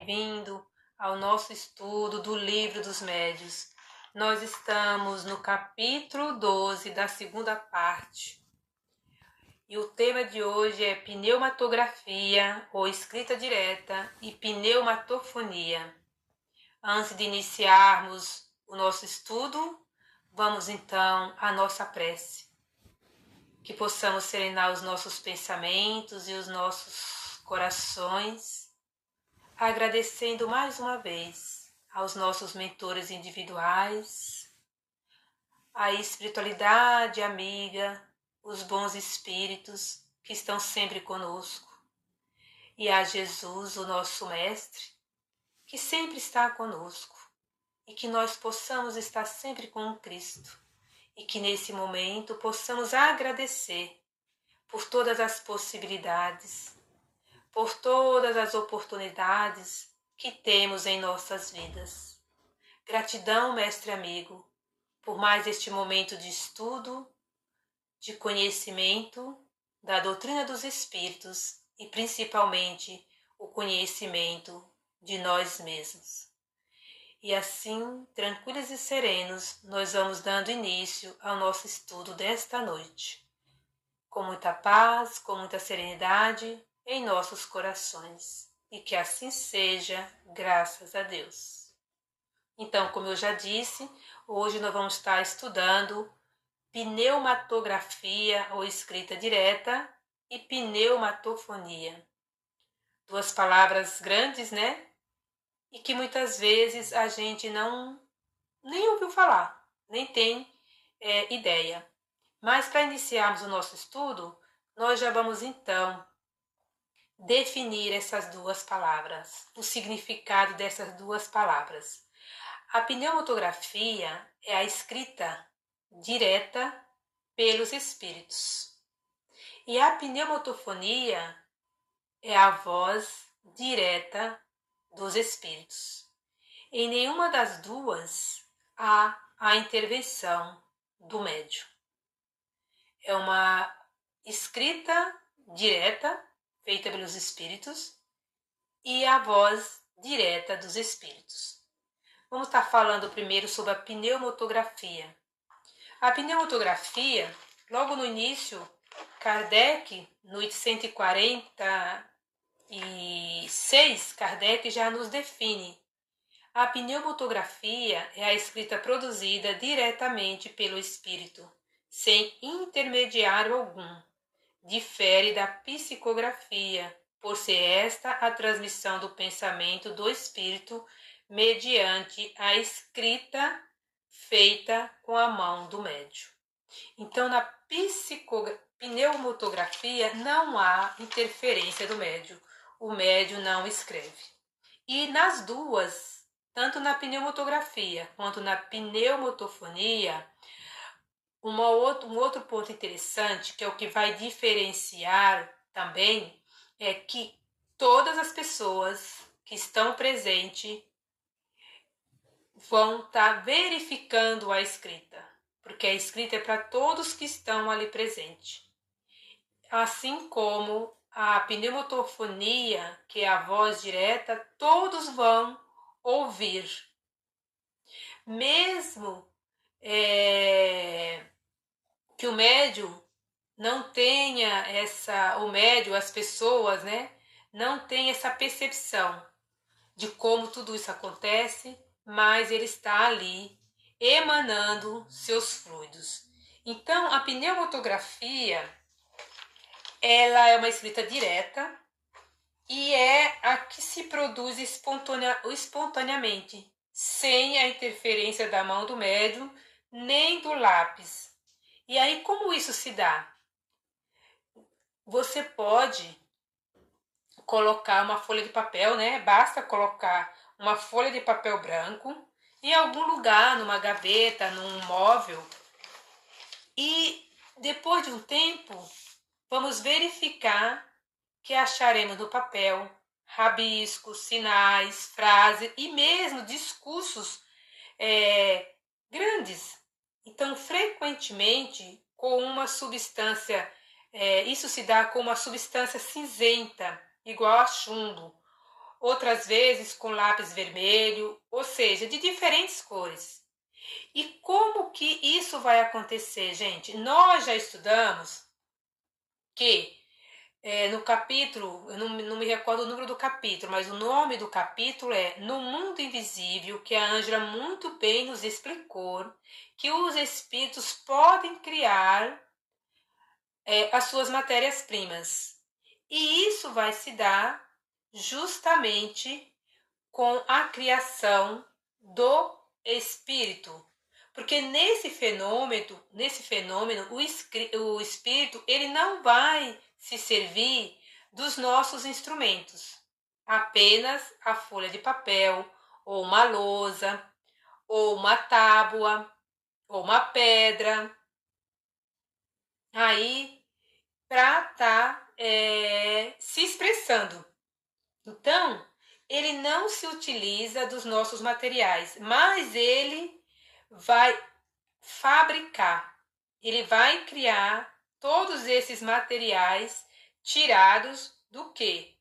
Bem-vindo ao nosso estudo do Livro dos Médiuns. Nós estamos no capítulo 12 da segunda parte. E o tema de hoje é pneumatografia ou escrita direta e pneumatofonia. Antes de iniciarmos o nosso estudo, vamos então à nossa prece. Que possamos serenar os nossos pensamentos e os nossos corações, agradecendo mais uma vez aos nossos mentores individuais, à espiritualidade amiga, os bons espíritos que estão sempre conosco, e a Jesus, o nosso Mestre, que sempre está conosco, e que nós possamos estar sempre com o Cristo, e que nesse momento possamos agradecer por todas as possibilidades, por todas as oportunidades que temos em nossas vidas. Gratidão, mestre amigo, por mais este momento de estudo, de conhecimento da doutrina dos Espíritos e principalmente o conhecimento de nós mesmos. E assim, tranquilos e serenos, nós vamos dando início ao nosso estudo desta noite. Com muita paz, com muita serenidade em nossos corações. E que assim seja, graças a Deus. Então, como eu já disse, hoje nós vamos estar estudando pneumatografia ou escrita direta e pneumatofonia. Duas palavras grandes, né? E que muitas vezes a gente nem ouviu falar, nem tem ideia. Mas para iniciarmos o nosso estudo, nós já vamos então definir essas duas palavras, o significado dessas duas palavras. A pneumatografia é a escrita direta pelos espíritos. E a pneumatofonia é a voz direta dos espíritos. Em nenhuma das duas há a intervenção do médium. É uma escrita direta feita pelos espíritos e a voz direta dos espíritos. Vamos estar falando primeiro sobre a pneumatografia. A pneumatografia, logo no início, Kardec, no 846, Kardec já nos define. A pneumatografia é a escrita produzida diretamente pelo espírito, sem intermediário algum. Difere da psicografia, por ser esta a transmissão do pensamento do espírito mediante a escrita feita com a mão do médium. Então, na pneumatografia não há interferência do médium. O médium não escreve. E nas duas, tanto na pneumatografia quanto na pneumatofonia, um outro ponto interessante, que é o que vai diferenciar também, é que todas as pessoas que estão presentes vão estar verificando a escrita, porque a escrita é para todos que estão ali presentes. Assim como a pneumatofonia, que é a voz direta, todos vão ouvir. Mesmo que o médium não tenha as pessoas, né, não tem essa percepção de como tudo isso acontece, mas ele está ali emanando seus fluidos. Então, a pneumatografia, ela é uma escrita direta e é a que se produz espontaneamente, sem a interferência da mão do médium nem do lápis. E aí, como isso se dá? Você pode colocar uma folha de papel, né? Basta colocar uma folha de papel branco em algum lugar, numa gaveta, num móvel. E depois de um tempo, vamos verificar que acharemos no papel rabiscos, sinais, frases e mesmo discursos grandes. Então, frequentemente, com uma substância, isso se dá com uma substância cinzenta, igual a chumbo, outras vezes com lápis vermelho, ou seja, de diferentes cores. E como que isso vai acontecer, gente? Nós já estudamos que no capítulo, eu não me recordo o número do capítulo, mas o nome do capítulo é No Mundo Invisível, que a Ângela muito bem nos explicou, que os espíritos podem criar as suas matérias-primas. E isso vai se dar justamente com a criação do espírito. Porque nesse fenômeno o espírito ele não vai se servir dos nossos instrumentos. Apenas a folha de papel, ou uma lousa, ou uma tábua, ou uma pedra. Aí, para estar se expressando. Então, ele não se utiliza dos nossos materiais, mas ele vai fabricar, ele vai criar todos esses materiais tirados do quê?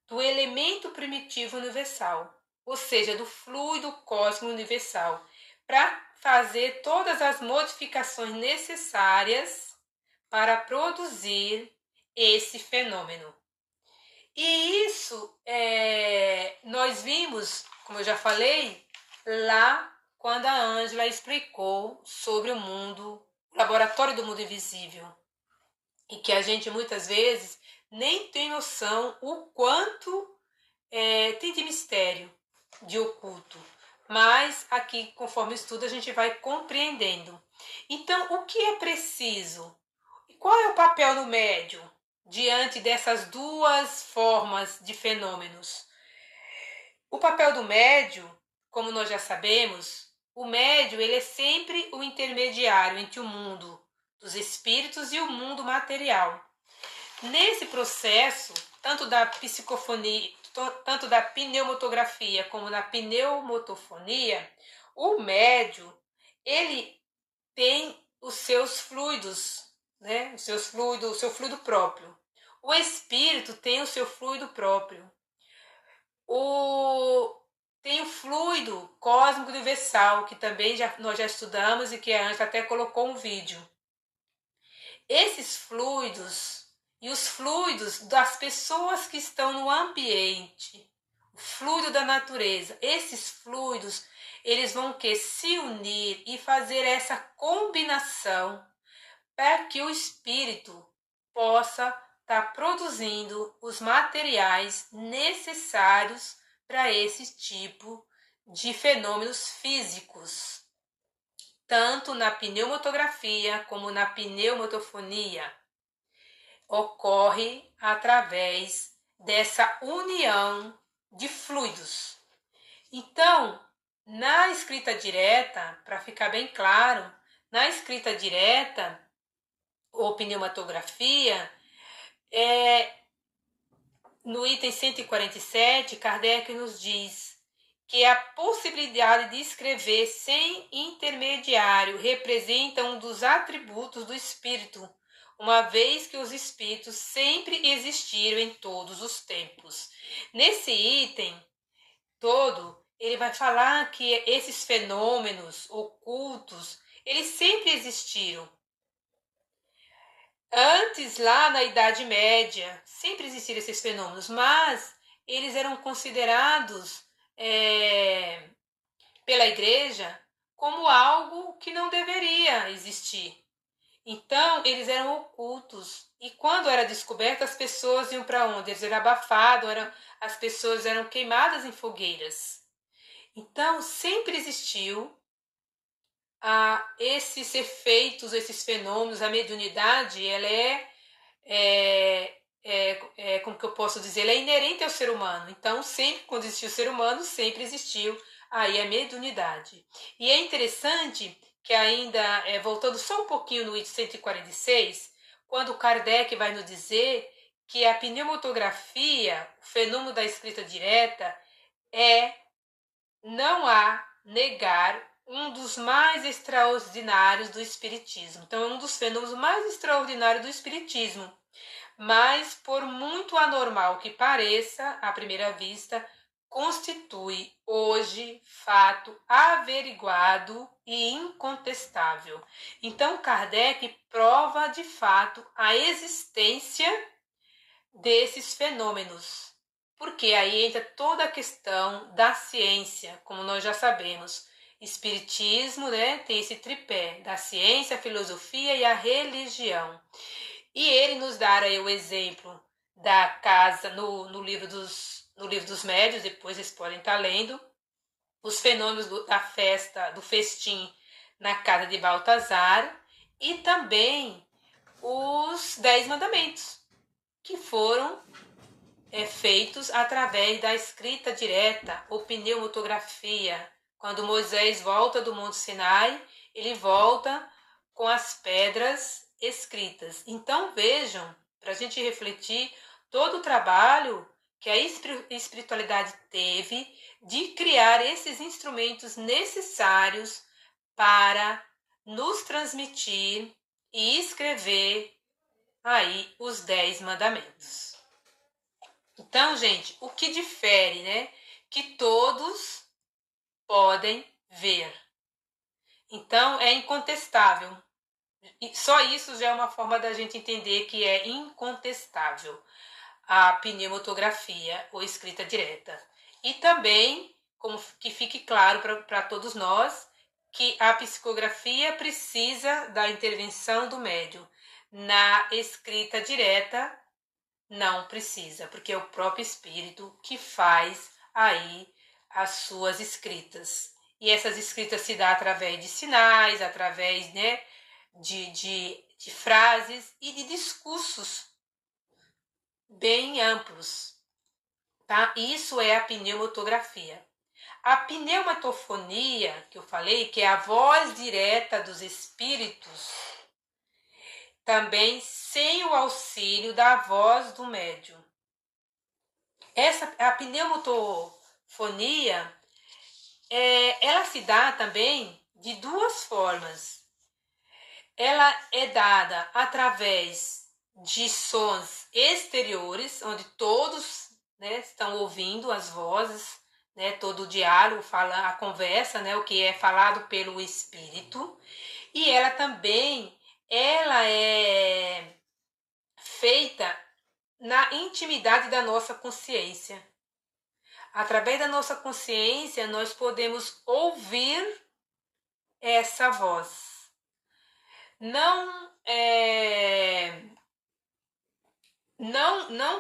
Do elemento primitivo universal, ou seja, do fluido cósmico universal, para fazer todas as modificações necessárias para produzir esse fenômeno. E isso nós vimos, como eu já falei, lá quando a Ângela explicou sobre o mundo, o laboratório do mundo invisível. E que a gente muitas vezes nem tem noção o quanto tem de mistério, de oculto. Mas aqui, conforme estuda, a gente vai compreendendo. Então, o que é preciso? Qual é o papel do médium diante dessas duas formas de fenômenos? O papel do médium, como nós já sabemos, o médium ele é sempre o intermediário entre o mundo dos espíritos e o mundo material. Nesse processo, tanto da psicofonia, tanto da pneumatografia como da pneumotofonia, o médium ele tem os seus fluidos, né? O seu fluido próprio. O espírito tem o seu fluido próprio. Tem o fluido cósmico universal, que também nós já estudamos e que a Ângela até colocou um vídeo. Esses fluidos e os fluidos das pessoas que estão no ambiente, o fluido da natureza, esses fluidos, eles vão se unir e fazer essa combinação para que o espírito possa estar produzindo os materiais necessários para esse tipo de fenômenos físicos, tanto na pneumatografia como na pneumotofonia. Ocorre através dessa união de fluidos. Então, na escrita direta, para ficar bem claro, na escrita direta ou pneumatografia, no item 147, Kardec nos diz que a possibilidade de escrever sem intermediário representa um dos atributos do espírito, uma vez que os espíritos sempre existiram em todos os tempos. Nesse item todo, ele vai falar que esses fenômenos ocultos, eles sempre existiram. Antes, lá na Idade Média, sempre existiram esses fenômenos, mas eles eram considerados pela Igreja como algo que não deveria existir. Então, eles eram ocultos. E quando era descoberto, as pessoas iam para onde? Eles eram abafados, as pessoas eram queimadas em fogueiras. Então, sempre existiu esses efeitos, esses fenômenos, a mediunidade, ela como que eu posso dizer, ela é inerente ao ser humano. Então, sempre, quando existiu o ser humano, sempre existiu aí a mediunidade. E é interessante que ainda, voltando só um pouquinho no item 146, quando Kardec vai nos dizer que a pneumatografia, o fenômeno da escrita direta, não há negar um dos mais extraordinários do Espiritismo. Então, é um dos fenômenos mais extraordinários do Espiritismo. Mas, por muito anormal que pareça, à primeira vista, constitui hoje fato averiguado e incontestável. Então, Kardec prova de fato a existência desses fenômenos, porque aí entra toda a questão da ciência, como nós já sabemos. Espiritismo, né, tem esse tripé da ciência, a filosofia e a religião. E ele nos dá aí o exemplo da casa no livro dos médios, depois vocês podem estar lendo, os fenômenos da festa, do festim na casa de Baltazar, e também os 10 mandamentos, que foram feitos através da escrita direta, ou pneumotografia. Quando Moisés volta do Monte Sinai, ele volta com as pedras escritas. Então vejam, para a gente refletir todo o trabalho que a espiritualidade teve de criar esses instrumentos necessários para nos transmitir e escrever aí os 10 mandamentos. Então, gente, o que difere, né? Que todos podem ver. Então, é incontestável. E só isso já é uma forma da gente entender que é incontestável a pneumotografia ou escrita direta. E também, como que fique claro para todos nós, que a psicografia precisa da intervenção do médium. Na escrita direta, não precisa, porque é o próprio espírito que faz aí as suas escritas. E essas escritas se dá através de sinais, através, né, de frases e de discursos bem amplos. Tá? Isso é a pneumotografia. A pneumatofonia, que eu falei, que é a voz direta dos espíritos, também sem o auxílio da voz do médium. A pneumatofonia, ela se dá também de duas formas. Ela é dada através de sons exteriores, onde todos, né, estão ouvindo as vozes, né, todo o diálogo, a conversa, né, o que é falado pelo espírito. E ela também é feita na intimidade da nossa consciência. Através da nossa consciência, nós podemos ouvir essa voz. Não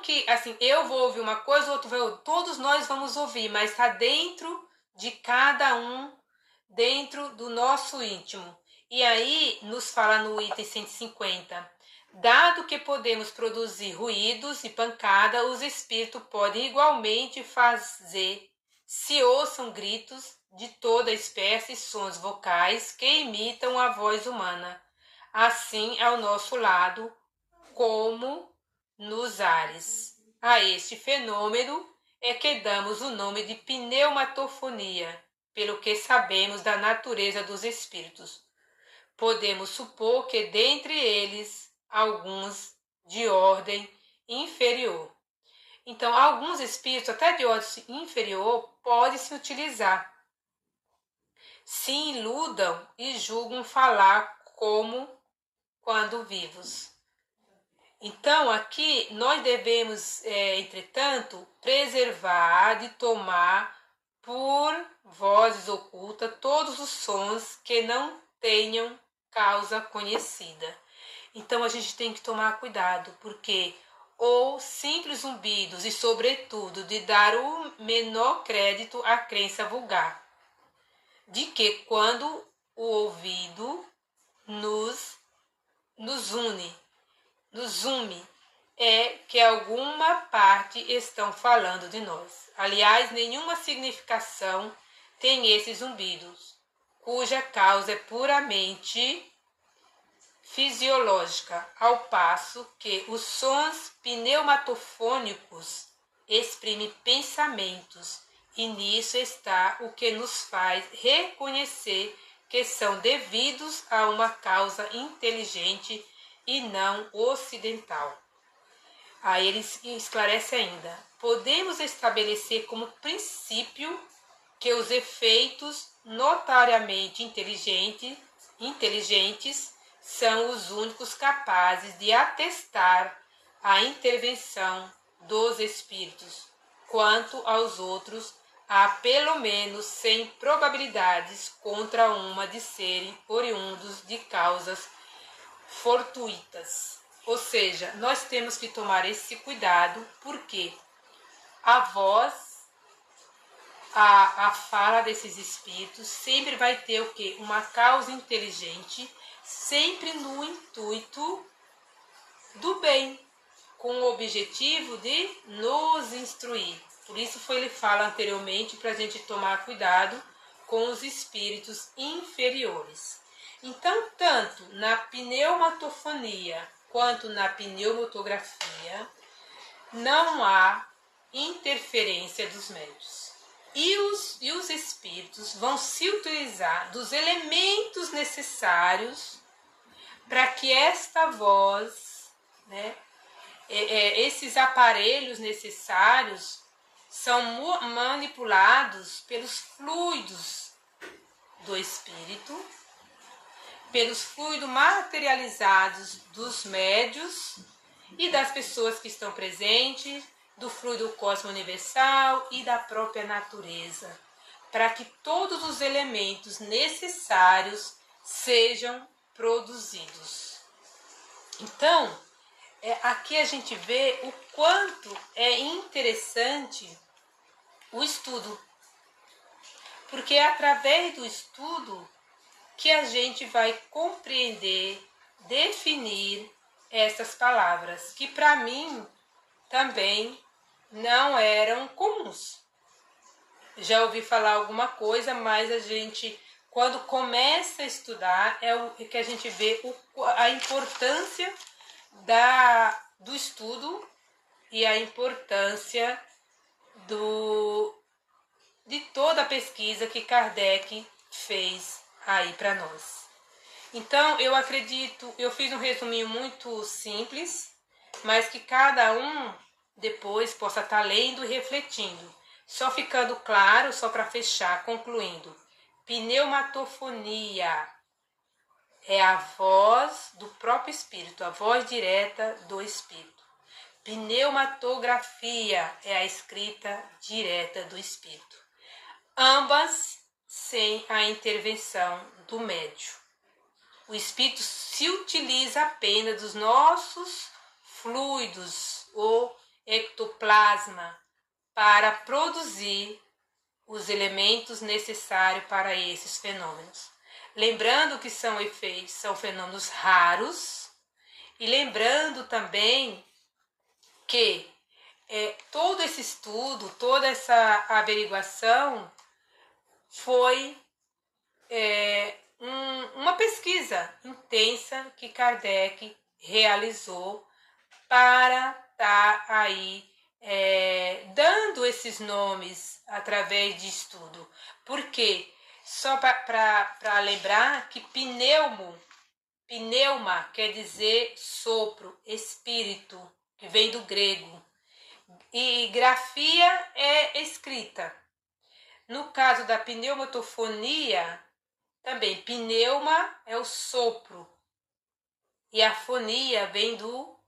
que assim, eu vou ouvir uma coisa, o outro vai ouvir. Todos nós vamos ouvir, mas está dentro de cada um, dentro do nosso íntimo. E aí nos fala no item 150, dado que podemos produzir ruídos e pancada, os espíritos podem igualmente fazer, se ouçam gritos de toda espécie, sons vocais que imitam a voz humana, assim ao nosso lado, como nos ares. A este fenômeno é que damos o nome de pneumatofonia, pelo que sabemos da natureza dos espíritos. Podemos supor que dentre eles, alguns de ordem inferior. Então, alguns espíritos, até de ordem inferior, podem se utilizar. Se iludam e julgam falar como quando vivos. Então, aqui nós devemos, entretanto, preservar de tomar por vozes ocultas todos os sons que não tenham causa conhecida. Então, a gente tem que tomar cuidado, porque ou simples zumbidos e, sobretudo, de dar o menor crédito à crença vulgar, de que quando o ouvido nos une, é que alguma parte estão falando de nós. Aliás, nenhuma significação tem esses zumbidos, cuja causa é puramente fisiológica, ao passo que os sons pneumatofônicos exprimem pensamentos, e nisso está o que nos faz reconhecer que são devidos a uma causa inteligente e não ocidental. Aí ele esclarece ainda: podemos estabelecer como princípio que os efeitos notariamente inteligentes são os únicos capazes de atestar a intervenção dos espíritos. Quanto aos outros, há pelo menos 100 probabilidades contra uma de serem oriundos de causas fortuitas. Ou seja, nós temos que tomar esse cuidado, porque a voz, a fala desses espíritos sempre vai ter o quê? Uma causa inteligente, sempre no intuito do bem, com o objetivo de nos instruir. Por isso ele fala anteriormente para a gente tomar cuidado com os espíritos inferiores. Então, tanto na pneumatofonia quanto na pneumotografia, não há interferência dos médiuns. E os espíritos vão se utilizar dos elementos necessários para que esta voz, né, esses aparelhos necessários são manipulados pelos fluidos do espírito, pelos fluidos materializados dos médiuns e das pessoas que estão presentes, do fluido cósmico universal e da própria natureza, para que todos os elementos necessários sejam produzidos. Então, aqui a gente vê o quanto é interessante o estudo, porque é através do estudo que a gente vai compreender, definir essas palavras, que para mim também não eram comuns. Já ouvi falar alguma coisa, mas a gente, quando começa a estudar, é o que a gente vê a importância do estudo e a importância de toda a pesquisa que Kardec fez aí para nós. Então, eu acredito, eu fiz um resuminho muito simples, mas que cada um depois possa estar lendo e refletindo. Só ficando claro, só para fechar, concluindo. Pneumatofonia é a voz do próprio espírito, a voz direta do espírito. Pneumatografia é a escrita direta do espírito. Ambas sem a intervenção do médium. O espírito se utiliza apenas dos nossos fluidos, o ectoplasma, para produzir os elementos necessários para esses fenômenos. Lembrando que são efeitos, são fenômenos raros, e lembrando também que todo esse estudo, toda essa averiguação foi uma pesquisa intensa que Kardec realizou para estar aí dando esses nomes através de estudo. Porque, só para lembrar que pneuma quer dizer sopro, espírito, que vem do grego. E grafia é escrita. No caso da pneumatofonia, também pneuma é o sopro. E a fonia vem do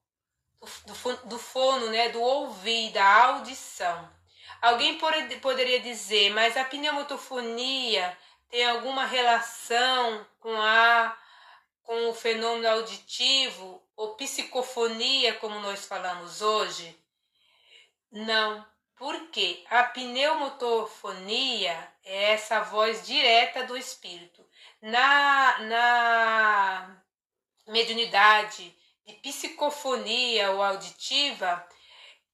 fono, né, do ouvir, da audição. Alguém poderia dizer, mas a pneumatofonia tem alguma relação com o fenômeno auditivo ou psicofonia, como nós falamos hoje? Não, porque a pneumatofonia é essa voz direta do espírito. Na mediunidade de psicofonia ou auditiva,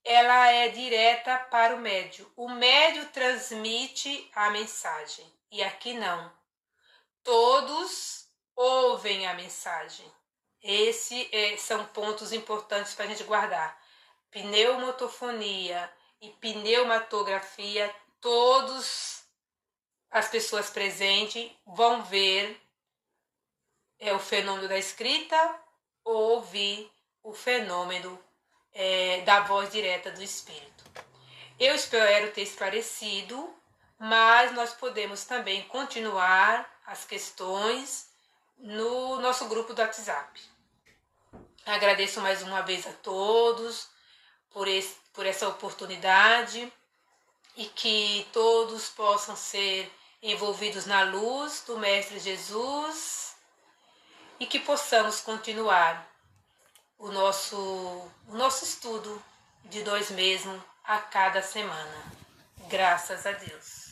ela é direta para o médium. O médium transmite a mensagem. E aqui não. Todos ouvem a mensagem. Esses são pontos importantes para a gente guardar. Pneumatofonia e pneumatografia, todas as pessoas presentes vão ver o fenômeno da escrita ou ouvir o fenômeno da voz direta do espírito. Eu espero ter esclarecido, mas nós podemos também continuar as questões no nosso grupo do WhatsApp. Agradeço mais uma vez a todos por essa oportunidade e que todos possam ser envolvidos na luz do Mestre Jesus e que possamos continuar o nosso estudo de nós mesmos a cada semana. Graças a Deus.